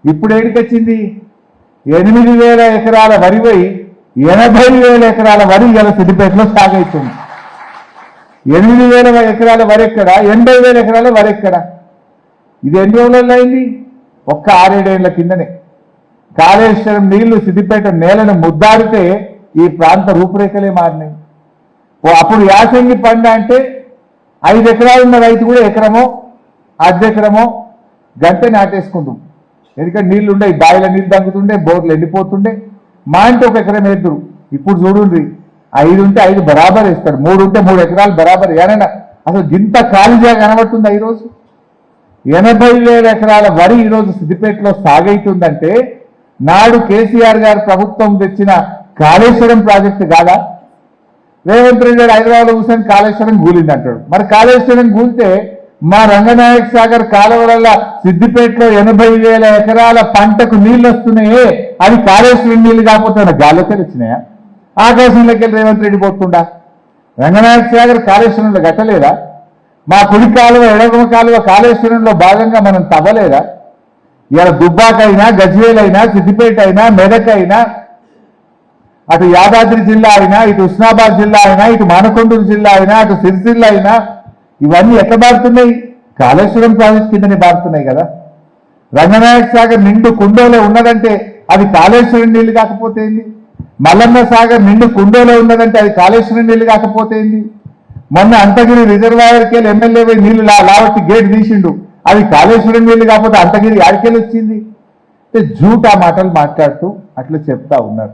ఇప్పుడు ఏడికొచ్చింది 8,000 ఎకరాల వరి పోయి 80,000 ఎకరాల వరి ఇలా సిద్దిపేటలో సాగవుతుంది. 8,000 ఎకరాల వరి ఎక్కడ, 80,000 ఎకరాల వరి ఎక్కడ? ఇది ఎన్ని రోజులలో అయింది? ఒక్క 6-7 ఏళ్ల కిందనే. కాళేశ్వరం నీళ్లు సిద్దిపేట నేలను ముద్దాడితే ఈ ప్రాంత రూపురేఖలే మారినాయి. అప్పుడు యాసంగి పంట అంటే 5 ఎకరాలు ఉన్న రైతు కూడా ఎకరమో అర్ధెకరమో గంటే నాటేసుకుంటాం. ఎందుకంటే నీళ్లు ఉండే, బావిల నీళ్ళు తగ్గుతుండే, బోర్లు ఎండిపోతుండే. మా అంటే 1 ఎకరం వేద్దరు. ఇప్పుడు చూడండి, 5 ఉంటే 5 బరాబర్ వేస్తాడు, 3 ఉంటే 3 ఎకరాలు బరాబర్. ఏనైనా అసలు ఇంత ఖాళీగా కనబడుతుందా? ఈరోజు 80,000 ఎకరాల వరి ఈరోజు సిద్దిపేటలో సాగైతుందంటే నాడు కేసీఆర్ గారు ప్రభుత్వం తెచ్చిన కాళేశ్వరం ప్రాజెక్టు కాదా? రేవంత్ రెడ్డి గారు హైదరాబాద్లో కూర్చొని కాళేశ్వరం కూలింది అంటాడు. మరి కాళేశ్వరం కూలితే మా రంగనాయక సాగర్ కాలువల సిద్దిపేటలో 80,000 ఎకరాల పంటకు నీళ్లు వస్తున్నాయే, అది కాళేశ్వరం నీళ్లు కాకపోతే గాలికి వచ్చినాయా? ఆకాశంలోకి వెళ్ళి రేవంత్ రెడ్డి పోతుండా? రంగనాయక సాగర్ కాళేశ్వరంలో గట్టలేదా? మా కుడి కాలువ ఎడమ కాలువ కాళేశ్వరంలో భాగంగా మనం తవ్వలేదా? ఇలా దుబ్బాకైనా, గజ్వేలైనా, సిద్దిపేట అయినా, మెదక్ అయినా, అటు యాదాద్రి జిల్లా అయినా, ఇటు ఉస్నాబాద్ జిల్లా అయినా, ఇటు మానకొండూరు జిల్లా అయినా, అటు సిరిసిల్ల అయినా, ఇవన్నీ ఎట్లా బారుతున్నాయి? కాళేశ్వరం ప్రాజెక్ట్ కిందనే బారుతున్నాయి కదా. రంగనాయక సాగర్ నిండు కుండోలో ఉన్నదంటే అది కాళేశ్వరం నీళ్లు కాకపోతే ఏంది? మల్లన్న సాగర్ నిండు కుండోలో ఉన్నదంటే అది కాళేశ్వరం నీళ్లు కాకపోతే ఏంది? మొన్న అంతగిరి రిజర్వాయర్కి వెళ్ళి ఎమ్మెల్యే పోయి నీళ్లు లావట్టి గేట్ తీసిండు, అది కాళేశ్వరం నీళ్లు కాకపోతే అంతగిరి ఆడికెళ్ళి వచ్చింది. జూటా మాటలు మాట్లాడుతూ అట్లా చెప్తా ఉన్నారు.